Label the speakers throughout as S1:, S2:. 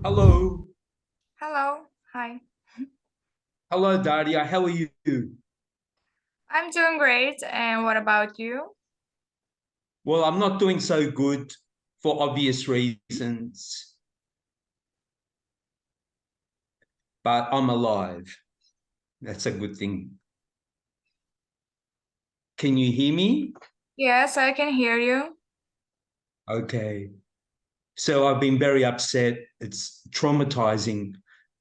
S1: Hello.
S2: Hello. Hi.
S1: Hello, Daria. How are you?
S2: I'm doing great. And what about you?
S1: Well, I'm not doing so good for obvious reasons, but I'm alive. That's a good thing. Can you hear me?
S2: Yes, I can hear you.
S1: Okay. So I've been very upset. It's traumatizing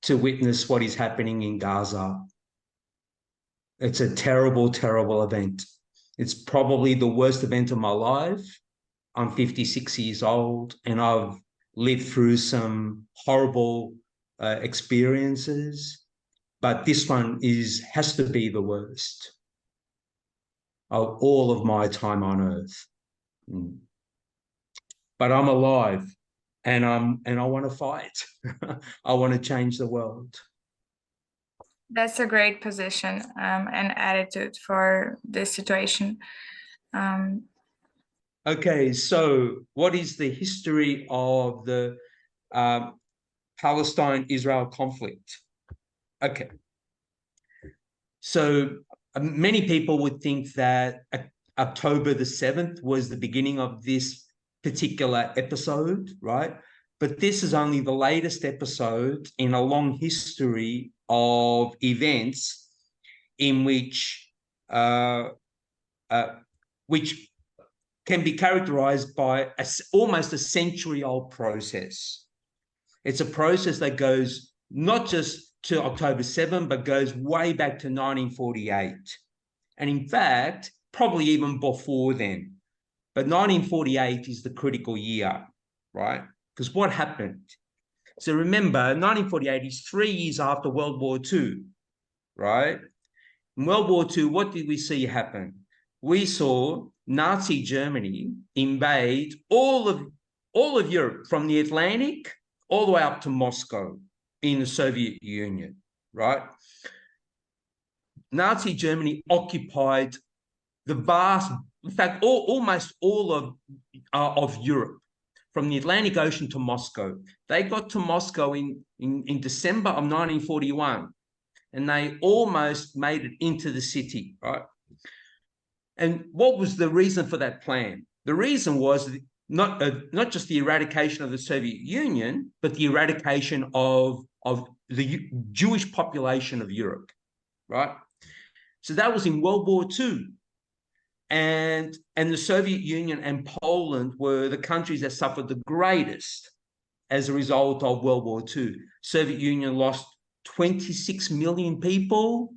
S1: to witness what is happening in Gaza. It's a terrible, terrible event. It's probably the worst event of my life. I'm 56 years old and I've lived through some horrible experiences, but this one has to be the worst of all of my time on earth. Mm. But I'm alive and I want to fight. I want to change the world.
S2: That's a great position and attitude for this situation. Um,
S1: Okay, so what is the history of the um, Palestine-Israel conflict? Okay, so many people would think that October the 7th was the beginning of this particular episode, right? But this is only the latest episode in a long history of events in uh, uh, which can be characterized by almost a century-old process. It's a process that goes not just to October 7, but goes way back to 1948. And in fact, probably even before then. But 1948 is the critical year, right? Because what happened? So remember, 1948 is 3 years after World War II, right? In World War II, what did we see happen? We saw Nazi Germany invade all of Europe from the Atlantic all the way up to Moscow in the Soviet Union, right? Nazi Germany occupied the vast, in fact, almost all of Europe, from the Atlantic Ocean to Moscow. They got to Moscow in December of 1941, and they almost made it into the city, right? And what was the reason for that plan? The reason was not just the eradication of the Soviet Union, but the eradication of the Jewish population of Europe, right? So that was in World War II. And the Soviet Union and Poland were the countries that suffered the greatest as a result of World War II. Soviet Union lost 26 million people,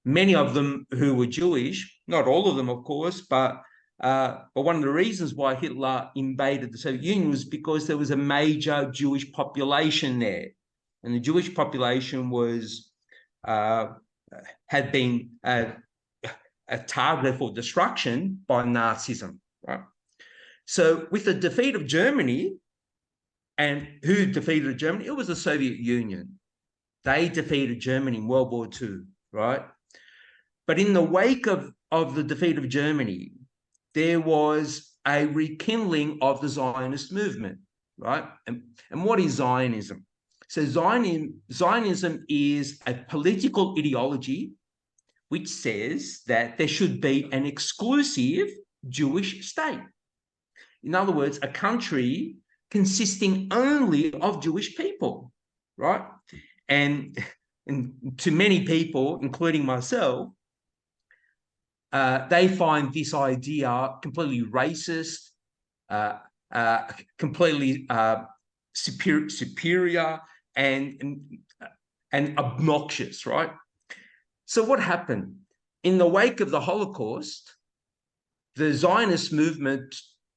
S1: many of them who were Jewish, not all of them, of course, but one of the reasons why Hitler invaded the Soviet Union was because there was a major Jewish population there, and the Jewish population was uh, had been a target for destruction by Nazism, right? So with the defeat of Germany, and who defeated Germany? It was the Soviet Union. They defeated Germany in World War II, right? But in the wake of the defeat of Germany, there was a rekindling of the Zionist movement, right? And what is Zionism? So Zionism is a political ideology which says that there should be an exclusive Jewish state. In other words, a country consisting only of Jewish people, right? And, and to many people, including myself, they find this idea completely racist, uh, completely superior and obnoxious, right? So what happened? In the wake of the Holocaust, the Zionist movement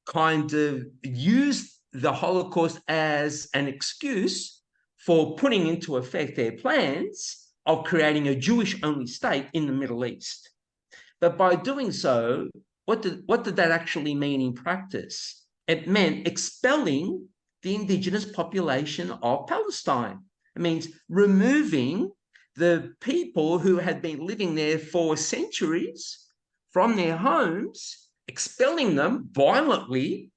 S1: kind of used the Holocaust as an excuse for putting into effect their plans of creating a Jewish-only state in the Middle East. But by doing so, what did that actually mean in practice? It meant expelling the indigenous population of Palestine. It means removing the people who had been living there for centuries from their homes, expelling them violently,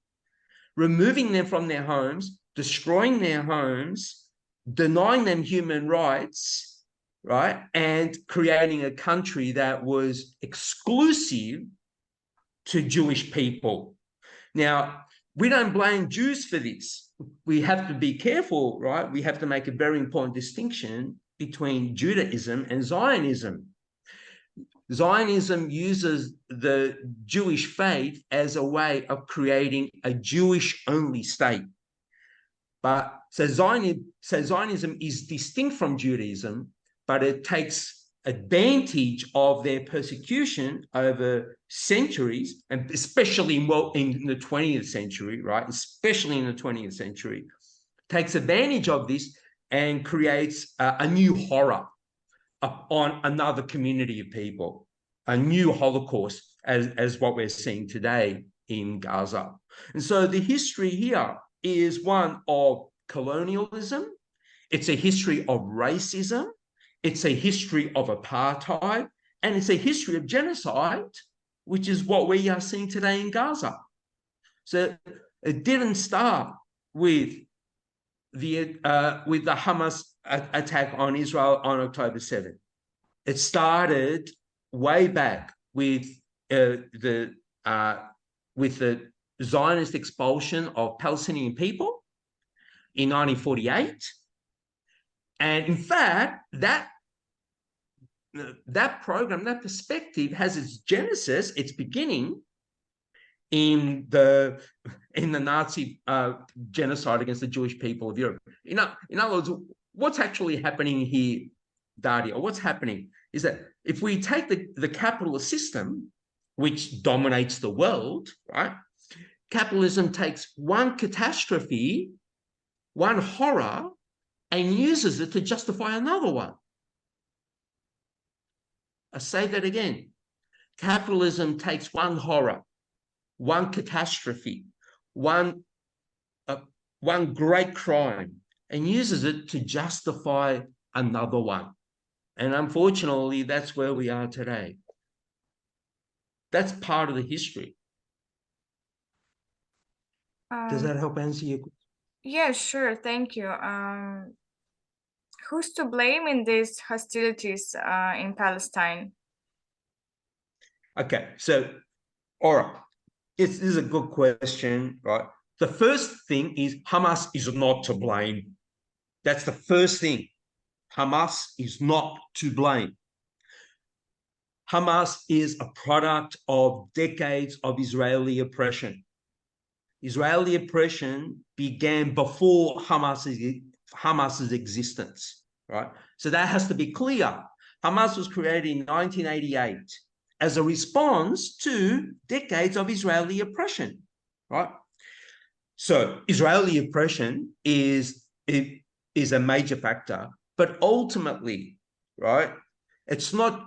S1: removing them from their homes, destroying their homes, denying them human rights, right? And creating a country that was exclusive to Jewish people. Now, we don't blame Jews for this. We have to be careful, right? We have to make a very important distinction between Judaism and Zionism. Zionism uses the Jewish faith as a way of creating a Jewish-only state. But so Zionism is distinct from Judaism, but it takes advantage of their persecution over centuries, and especially in the 20th century, right? Especially in the 20th century, takes advantage of this and creates a new horror on another community of people, a new Holocaust, as what we're seeing today in Gaza. And so the history here is one of colonialism. It's a history of racism. It's a history of apartheid. And it's a history of genocide, which is what we are seeing today in Gaza. So it didn't start with the Hamas attack on Israel on October 7th. It started way back with the Zionist expulsion of Palestinian people in 1948. And in fact, that program, that perspective has its genesis, its beginning in the Nazi genocide against the Jewish people of Europe. In other words, what's actually happening here, Daria, what's happening is that if we take the capitalist system, which dominates the world, right? Capitalism takes one catastrophe, one horror, and uses it to justify another one. I say that again. Capitalism takes one horror, one catastrophe, one great crime, and uses it to justify another one. And unfortunately, that's where we are today. That's part of the history. Does that help answer your question?
S2: Yeah, sure. Thank you. Who's to blame in these hostilities in Palestine?
S1: Okay, so, all right. This is a good question, right? The first thing is Hamas is not to blame. That's the first thing. Hamas is not to blame. Hamas is a product of decades of Israeli oppression. Israeli oppression began before Hamas's existence, right? So that has to be clear. Hamas was created in 1988 as a response to decades of Israeli oppression, right? So Israeli oppression is a major factor, but ultimately, right, it's not,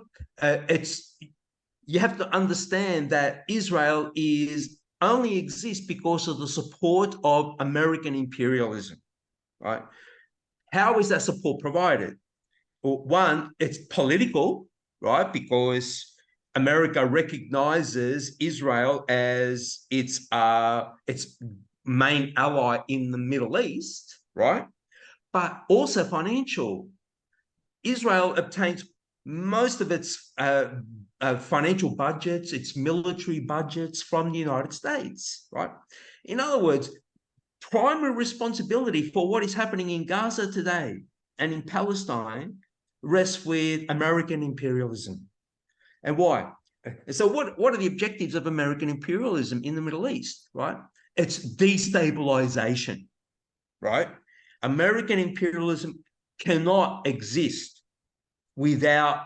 S1: you have to understand that Israel only exists because of the support of American imperialism, right? How is that support provided? Well, one, it's political, right? Because America recognizes Israel as its main ally in the Middle East, right? But also financial. Israel obtains most of its financial budgets, its military budgets from the United States, right? In other words, primary responsibility for what is happening in Gaza today and in Palestine rests with American imperialism. And why? So what are the objectives of American imperialism in the Middle East, right? It's destabilization, right? American imperialism cannot exist without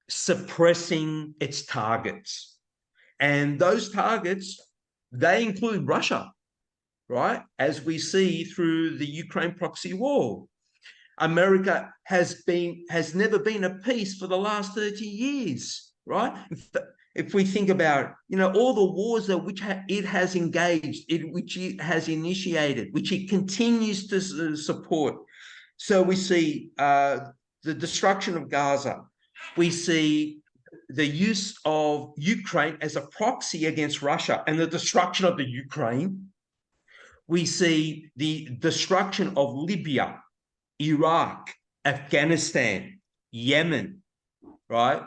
S1: suppressing its targets. And those targets, they include Russia, right? As we see through the Ukraine proxy war. America has never been at peace for the last 30 years, right? If we think about, all the wars that it has engaged, which it has initiated, which it continues to support. So we see the destruction of Gaza. We see the use of Ukraine as a proxy against Russia and the destruction of the Ukraine. We see the destruction of Libya, Iraq, Afghanistan, Yemen, right?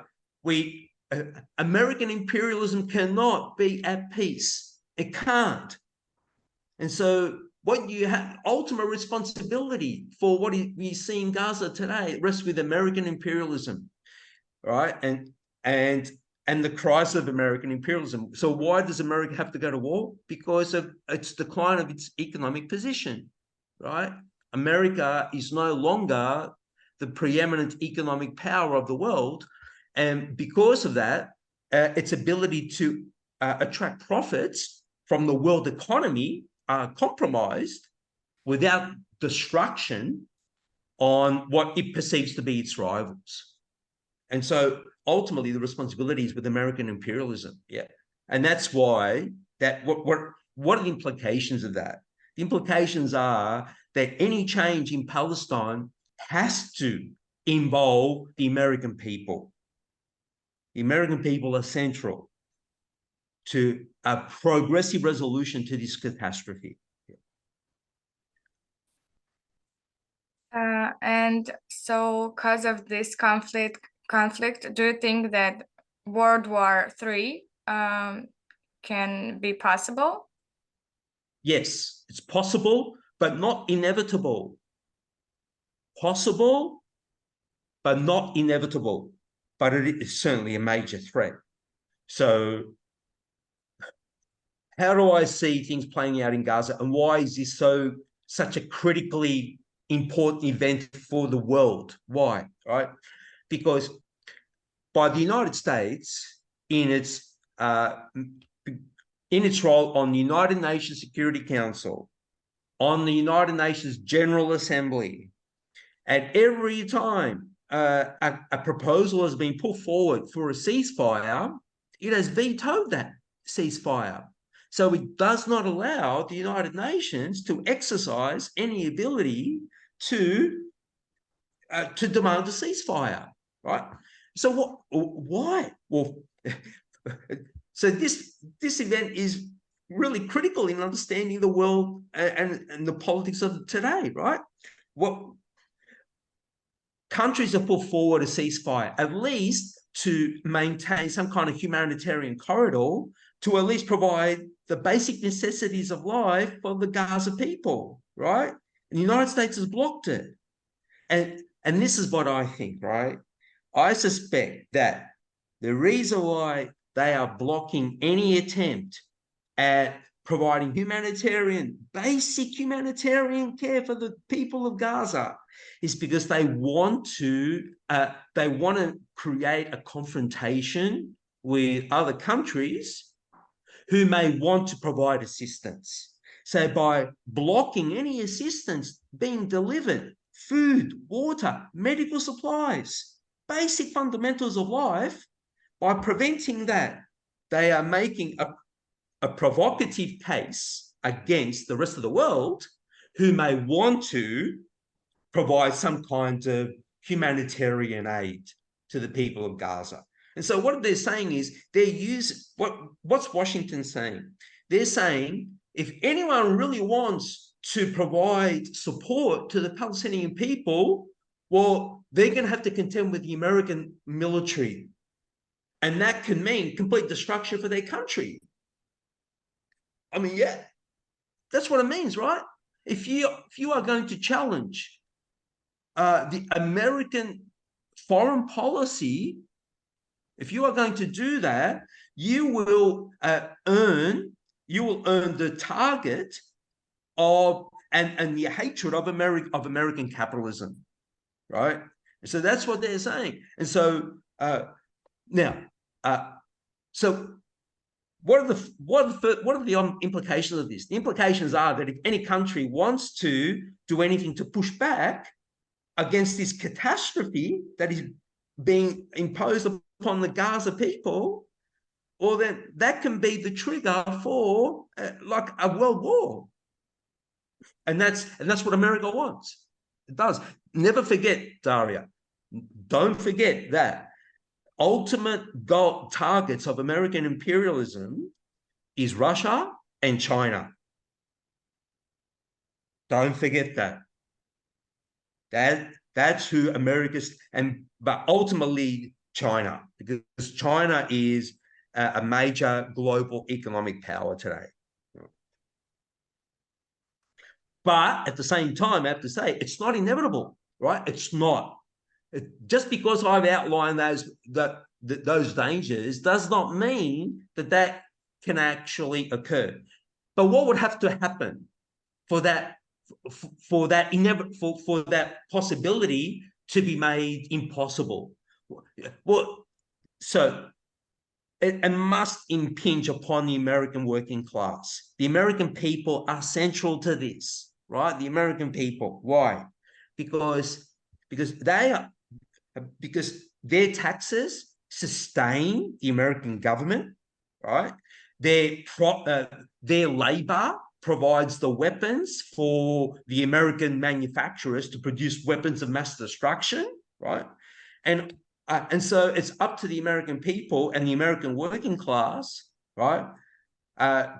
S1: American imperialism cannot be at peace. It can't. And so what you have, ultimate responsibility for what we see in Gaza today rests with American imperialism, right? And the crisis of American imperialism. So why does America have to go to war? Because of its decline of its economic position, right? America is no longer the preeminent economic power of the world. And because of that, its ability to attract profits from the world economy are compromised without destruction on what it perceives to be its rivals. And so ultimately the responsibility is with American imperialism. Yeah. And that's why what are the implications of that? The implications are that any change in Palestine has to involve the American people. The American people are central to a progressive resolution to this catastrophe.
S2: And so because of this conflict, do you think that World War III can be possible?
S1: Yes, it's possible, but not inevitable. Possible, but not inevitable. But it is certainly a major threat. So how do I see things playing out in Gaza, and why is this such a critically important event for the world? Why, right? Because by the United States, in its role on the United Nations Security Council, on the United Nations General Assembly, at every time a proposal has been put forward for a ceasefire, it has vetoed that ceasefire. So it does not allow the United Nations to exercise any ability to demand a ceasefire, right? So why? Well, so this event is really critical in understanding the world and the politics of today, right? What countries have put forward a ceasefire, at least to maintain some kind of humanitarian corridor, to at least provide the basic necessities of life for the Gaza people, right? And the United States has blocked it. And this is what I think, right? I suspect that the reason why they are blocking any attempt at providing basic humanitarian care for the people of Gaza is because they want to create a confrontation with other countries who may want to provide assistance. So by blocking any assistance being delivered, food, water, medical supplies, basic fundamentals of life, by preventing that, they are making a provocative case against the rest of the world who may want to provide some kind of humanitarian aid to the people of Gaza. And so what they're saying is what's Washington saying? They're saying if anyone really wants to provide support to the Palestinian people, well, they're going to have to contend with the American military. And that can mean complete destruction for their country. I mean, yeah, that's what it means, right? If you are going to challenge the American foreign policy, if you are going to do that, you will earn the target of and the hatred of American capitalism, right? So that's what they're saying. And so now, so what are the implications of this? The implications are that if any country wants to do anything to push back against this catastrophe that is being imposed upon the Gaza people, well, then that can be the trigger for like a world war. And that's what America wants. It does. Never forget, Daria, don't forget that ultimate goal targets of American imperialism is Russia and China. Don't forget that. That's who America's, but ultimately China, because China is a major global economic power today. But at the same time, I have to say, it's not inevitable, right? It's not. Just because I've outlined those dangers does not mean that can actually occur. But what would have to happen for that for that possibility to be made impossible? Well, so it must impinge upon the American working class. The American people are central to this, right? The American people. Why? Because they are, because their taxes sustain the American government, right? Their labor provides the weapons for the American manufacturers to produce weapons of mass destruction, right? And so it's up to the American people and the American working class, right, I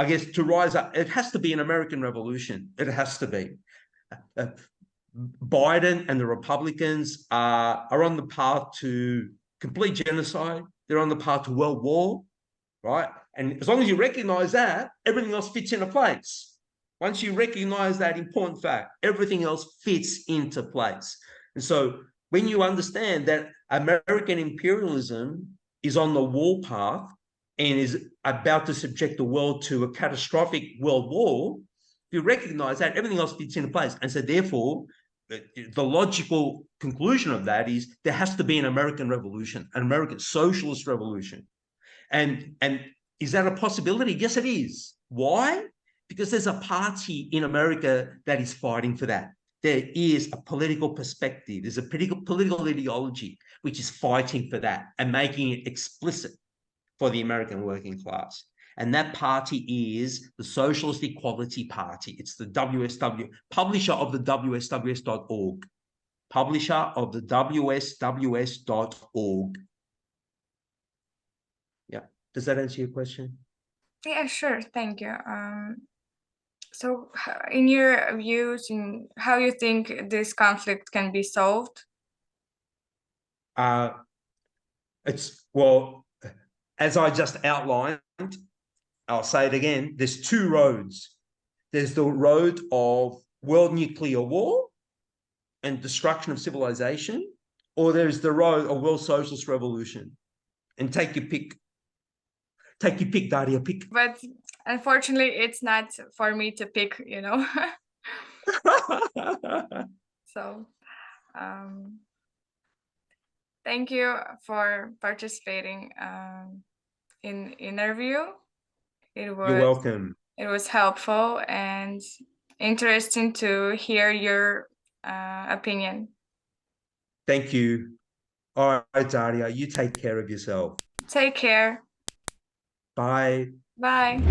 S1: guess, to rise up. It has to be an American revolution. It has to be. Biden and the Republicans are on the path to complete genocide. They're on the path to world war, right? And as long as you recognize that, everything else fits into place. Once you recognize that important fact, everything else fits into place. And so when you understand that American imperialism is on the warpath and is about to subject the world to a catastrophic world war, if you recognize that, everything else fits into place. And so therefore, the logical conclusion of that is there has to be an American revolution, an American socialist revolution. And is that a possibility? Yes, it is. Why? Because there's a party in America that is fighting for that. There is a political perspective. There's a political ideology which is fighting for that and making it explicit for the American working class. And that party is the Socialist Equality Party. It's the WSW, publisher of the WSWS.org. Publisher of the WSWS.org. Yeah. Does that answer your question?
S2: Yeah, sure. Thank you. So in your views, in how you think this conflict can be solved?
S1: Well, as I just outlined, I'll say it again, there's two roads. There's the road of world nuclear war and destruction of civilization, or there's the road of world socialist revolution. And take your pick. Take your pick, Daria, pick.
S2: But unfortunately, it's not for me to pick, So, thank you for participating in interview.
S1: You're welcome.
S2: It was helpful and interesting to hear your opinion.
S1: Thank you. All right, Daria, you take care of yourself.
S2: Take care.
S1: Bye.
S2: Bye.